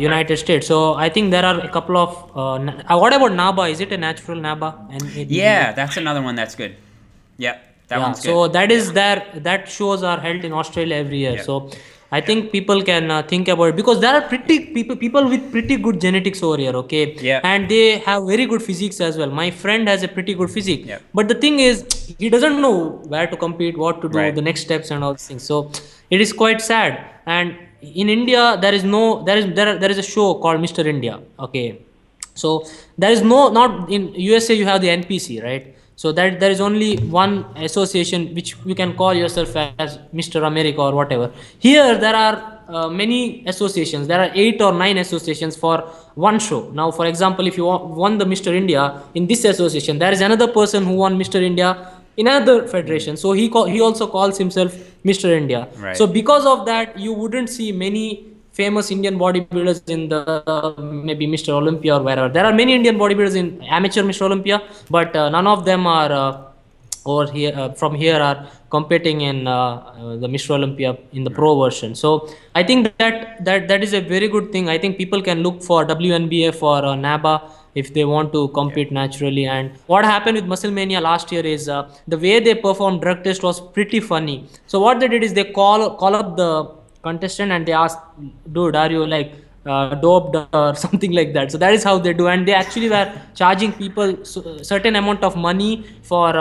United States. So I think there are a couple of. What about NABA? Is it a natural NABA? Yeah, that's another one that's good. Yep. That one's good. So that shows are held in Australia every year. Yep. So I think people can think about it, because there are people with pretty good genetics over here, okay? Yeah. And they have very good physiques as well. My friend has a pretty good physique. Yep. But the thing is, he doesn't know where to compete, what to do, the next steps and all these things. So it is quite sad. And in India, there is a show called Mr. India, okay? So there is not in USA you have the NPC, right? So that there is only one association which you can call yourself as Mr. America or whatever. Here there are many associations. There are 8 or 9 associations for one show. Now, for example, if you won the Mr. India in this association, there is another person who won Mr. India in another federation. So he also calls himself Mr. India. Right. So because of that, you wouldn't see many famous Indian bodybuilders in the maybe Mr. Olympia or wherever. There are many Indian bodybuilders in amateur Mr. Olympia, but none of them are or here from here are competing in the Mr. Olympia in the pro version. So I think that is a very good thing. I think people can look for WNBF or NABA if they want to compete naturally. And what happened with Muscle Mania last year is the way they performed drug test was pretty funny. So what they did is they call up the contestant and they ask, dude, are you like doped or something like that? So that is how they do, and they actually were charging people certain amount of money for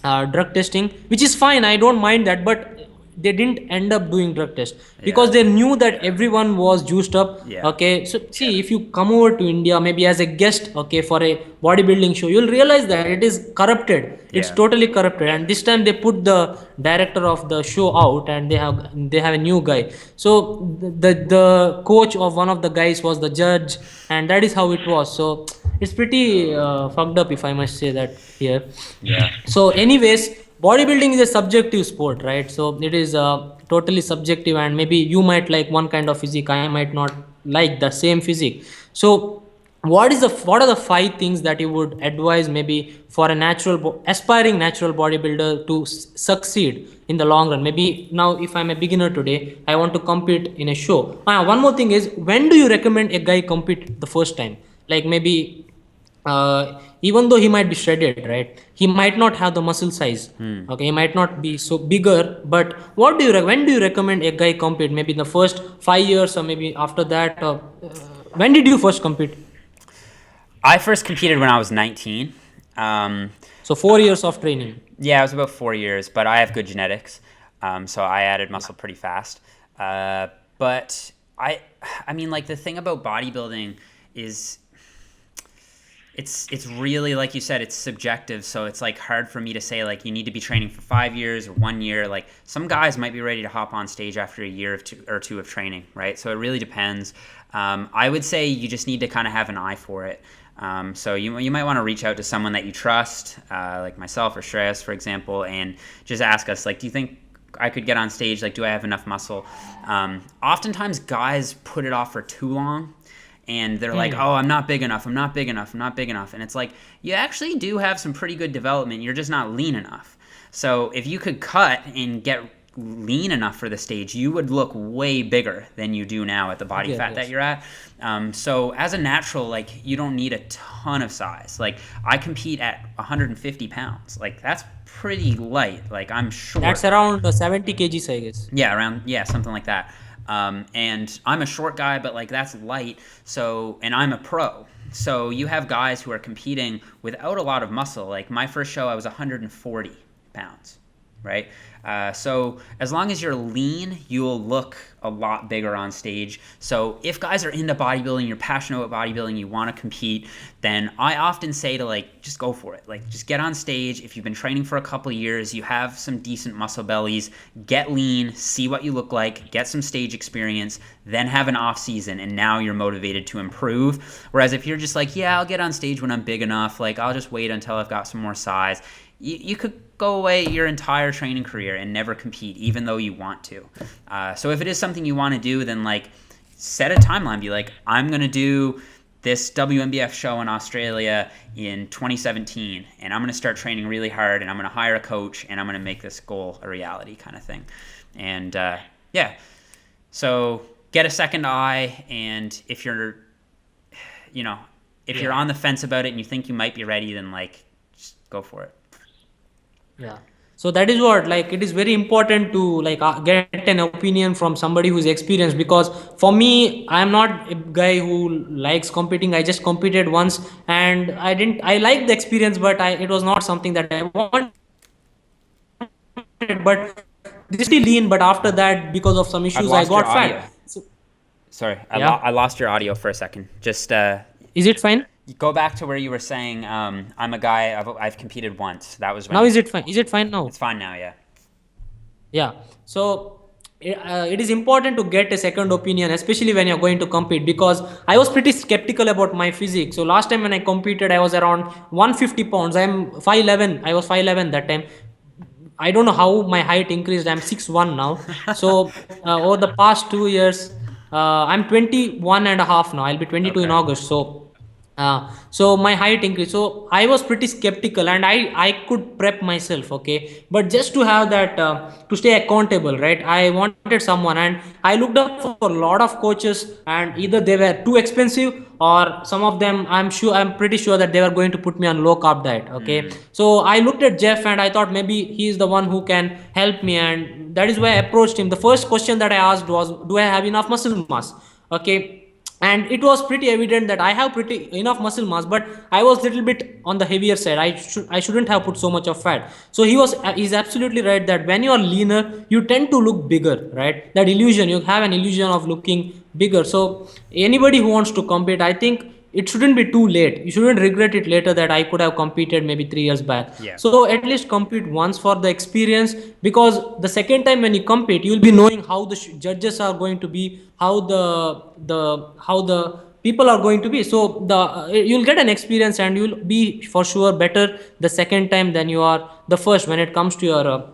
drug testing, which is fine, I don't mind that, but they didn't end up doing drug test because they knew that everyone was juiced up. Okay, so see, if you come over to India maybe as a guest, okay, for a bodybuilding show, you'll realize that it is corrupted. It's totally corrupted, and this time they put the director of the show out and they have a new guy. So the coach of one of the guys was the judge, and that is how it was. So it's pretty fucked up, if I must say that here. So anyways, bodybuilding is a subjective sport, right? So it is totally subjective, and maybe you might like one kind of physique, I might not like the same physique. So what are the 5 things that you would advise maybe for a aspiring natural bodybuilder to succeed in the long run? Maybe now if I'm a beginner today, I want to compete in a show. One more thing is, when do you recommend a guy compete the first time? Like maybe even though he might be shredded, right, he might not have the muscle size, okay, he might not be so bigger, but when do you recommend a guy compete? Maybe in the first 5 years, or maybe after that? When did you first compete? I first competed when I was 19. So 4 years of training. Yeah, it was about 4 years, but I have good genetics, so I added muscle pretty fast. But I mean, like, the thing about bodybuilding is it's really, like you said, it's subjective. So it's like hard for me to say like you need to be training for 5 years or 1 year. Like, some guys might be ready to hop on stage after a year or two of training, right? So it really depends. I would say you just need to kind of have an eye for it. So you might want to reach out to someone that you trust, like myself or Shreyas, for example, and just ask us, like, do you think I could get on stage? Like, do I have enough muscle? Oftentimes guys put it off for too long, and they're like, oh, I'm not big enough. I'm not big enough. I'm not big enough. And it's like, you actually do have some pretty good development. You're just not lean enough. So if you could cut and get lean enough for the stage, you would look way bigger than you do now at the body fat that you're at. So as a natural, like, you don't need a ton of size. Like, I compete at 150 pounds. Like, that's pretty light. Like, I'm short. That's around 70 kgs, I guess. Yeah, something like that. And I'm a short guy, but like, that's light. So, and I'm a pro. So you have guys who are competing without a lot of muscle. Like, my first show, I was 140 pounds, right? So as long as you're lean, you'll look a lot bigger on stage. So if guys are into bodybuilding, you're passionate about bodybuilding, you want to compete, then I often say to, like, just go for it. Like, just get on stage. If you've been training for a couple of years, you have some decent muscle bellies, get lean, see what you look like, get some stage experience, then have an off season, and now you're motivated to improve. Whereas if you're just like, yeah, I'll get on stage when I'm big enough, like, I'll just wait until I've got some more size, you could go away your entire training career and never compete, even though you want to. So if it is something you want to do, then, like, set a timeline. Be like, I'm going to do this WNBF show in Australia in 2017, and I'm going to start training really hard, and I'm going to hire a coach, and I'm going to make this goal a reality, kind of thing. And yeah, so get a second eye, and if you're, you're on the fence about it and you think you might be ready, then, like, just go for it. Yeah. So that is what, like, it is very important to, like, get an opinion from somebody who's experienced, because for me, I am not a guy who likes competing. I just competed once, and I liked the experience, but it was not something that I wanted. But this is lean, but after that, because of some issues, I got fat. Sorry, I lost your audio for a second. Just is it fine? Go back to where you were saying, I'm a guy, I've competed once. That was when now. Is it fine? Is it fine now? It's fine now, yeah. Yeah. So it is important to get a second opinion, especially when you're going to compete, because I was pretty skeptical about my physique. So last time when I competed, I was around 150 pounds. I'm 5'11. I was 5'11 that time. I don't know how my height increased. I'm 6'1 now. So over the past 2 years, I'm 21 and a half now. I'll be 22 in Okay. August. So my height increased. So I was pretty skeptical, and I could prep myself, okay. But just to have that, to stay accountable, right? I wanted someone, and I looked up for a lot of coaches, and either they were too expensive, or some of them, I'm pretty sure that they were going to put me on low carb diet, okay. Mm. So I looked at Jeff, and I thought maybe he is the one who can help me, and that is why I approached him. The first question that I asked was, do I have enough muscle mass, okay. And it was pretty evident that I have pretty enough muscle mass, but I was little bit on the heavier side. I shouldn't have put so much of fat. So he's absolutely right that when you are leaner, you tend to look bigger, right? That illusion, you have an illusion of looking bigger. So anybody who wants to compete, I think it shouldn't be too late. You shouldn't regret it later that I could have competed maybe 3 years back. Yeah. So at least compete once for the experience, because the second time when you compete, you'll be knowing how the judges are going to be, how the people are going to be. So you'll get an experience, and you'll be for sure better the second time than you are the first when it comes to your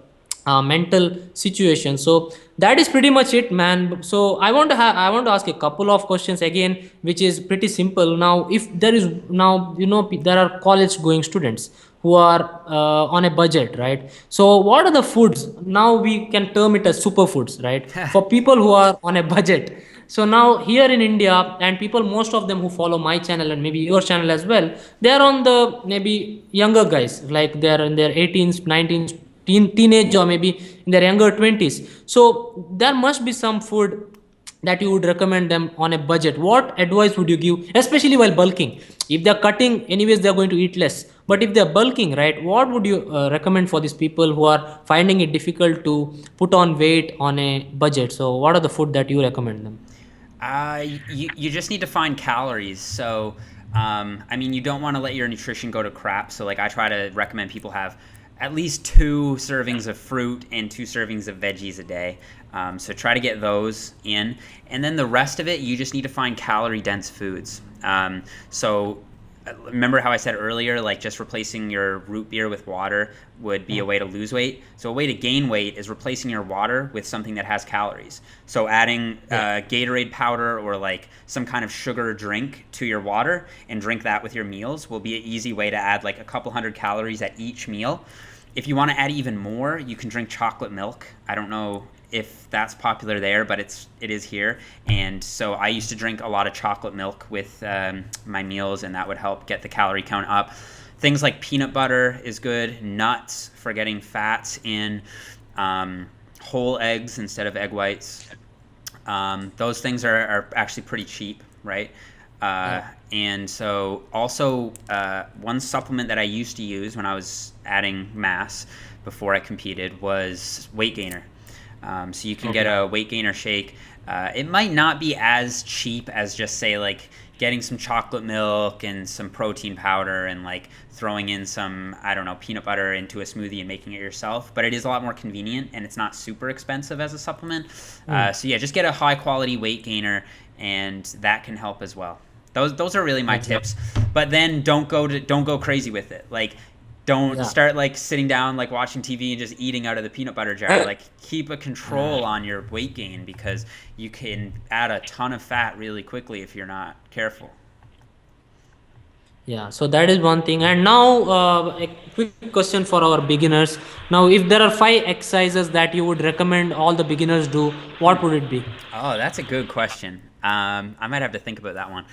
mental situation. So that is pretty much it, man. So I want to ask a couple of questions again, which is pretty simple. Now if there is, now there are college going students who are on a budget, right? So what are the foods, now we can term it as superfoods, right, for people who are on a budget? So now here in India, and people, most of them who follow my channel and maybe your channel as well, they are on the maybe younger guys, like they are in their 18s, 19s, teenage, or maybe in their younger 20s. So there must be some food that you would recommend them on a budget. What advice would you give, especially while bulking? If they're cutting, anyways they're going to eat less, but if they're bulking, right, what would you recommend for these people who are finding it difficult to put on weight on a budget? So what are the food that you recommend them? You just need to find calories. So, I mean, you don't want to let your nutrition go to crap. So, like, I try to recommend people have at least 2 servings of fruit and 2 servings of veggies a day. So try to get those in. And then the rest of it, you just need to find calorie-dense foods. So remember how I said earlier, like just replacing your root beer with water would be a way to lose weight. So a way to gain weight is replacing your water with something that has calories. So adding Gatorade powder or like some kind of sugar drink to your water and drink that with your meals will be an easy way to add like a couple hundred calories at each meal. If you want to add even more, you can drink chocolate milk. I don't know if that's popular there, but it is here. And so I used to drink a lot of chocolate milk with my meals, and that would help get the calorie count up. Things like peanut butter is good. Nuts for getting fats in. Whole eggs instead of egg whites. Those things are actually pretty cheap, right? And so also one supplement that I used to use when I was adding mass before I competed was weight gainer. So you can get a weight gainer shake. It might not be as cheap as just say like getting some chocolate milk and some protein powder and like throwing in some, I don't know, peanut butter into a smoothie and making it yourself, but it is a lot more convenient and it's not super expensive as a supplement. So yeah, just get a high quality weight gainer and that can help as well. Those are really my tips, but then don't go crazy with it. Like don't start like sitting down like watching TV and just eating out of the peanut butter jar. Like keep a control on your weight gain because you can add a ton of fat really quickly if you're not careful. Yeah, so that is one thing. And now, a quick question for our beginners. Now, if there are 5 exercises that you would recommend all the beginners do, what would it be? Oh, that's a good question. I might have to think about that one.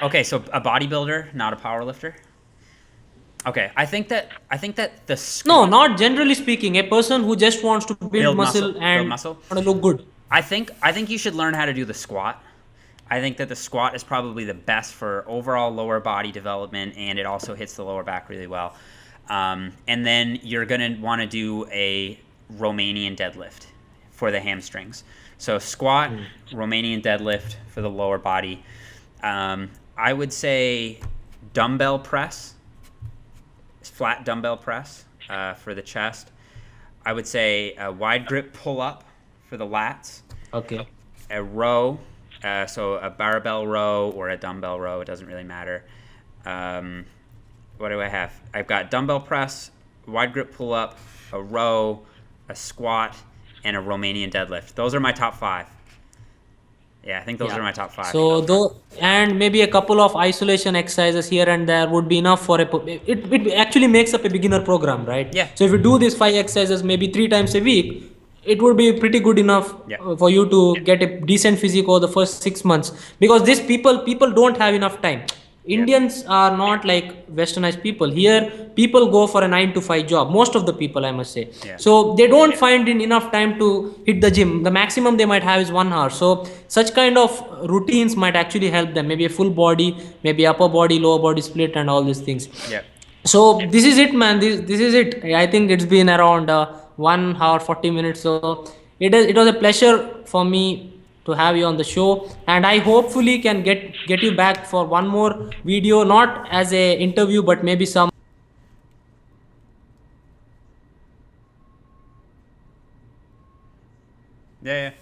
Okay, so a bodybuilder, not a powerlifter. Okay, I think that the No, squat not generally speaking. A person who just wants to build muscle build and muscle. want to look good. I think you should learn how to do the squat. I think that the squat is probably the best for overall lower body development, and it also hits the lower back really well. And then you're gonna want to do a Romanian deadlift for the hamstrings. So squat, Romanian deadlift for the lower body. I would say dumbbell press, flat dumbbell press for the chest. I would say a wide grip pull up for the lats, Okay. a row, so a barbell row or a dumbbell row, it doesn't really matter. What do I have? I've got dumbbell press, wide grip pull up, a row, a squat, and a Romanian deadlift. Those are my top 5. Yeah, I think those are my top 5. So though, and maybe a couple of isolation exercises here and there would be enough for it actually makes up a beginner program, right? Yeah. So if you do these 5 exercises maybe 3 times a week, it would be pretty good enough Yeah. for you to get a decent physique over the first 6 months, because these people don't have enough time. Indians are not like westernized people. Here, people go for a 9 to 5 job. Most of the people, I must say. Yeah. So they don't find in enough time to hit the gym. The maximum they might have is 1 hour. So such kind of routines might actually help them. Maybe a full body, maybe upper body, lower body split, and all these things. Yeah. So this is it, man. This is it. I think it's been around 1 hour 40 minutes. So it was a pleasure for me to have you on the show, and I hopefully can get you back for one more video, not as a interview, but maybe some. Yeah.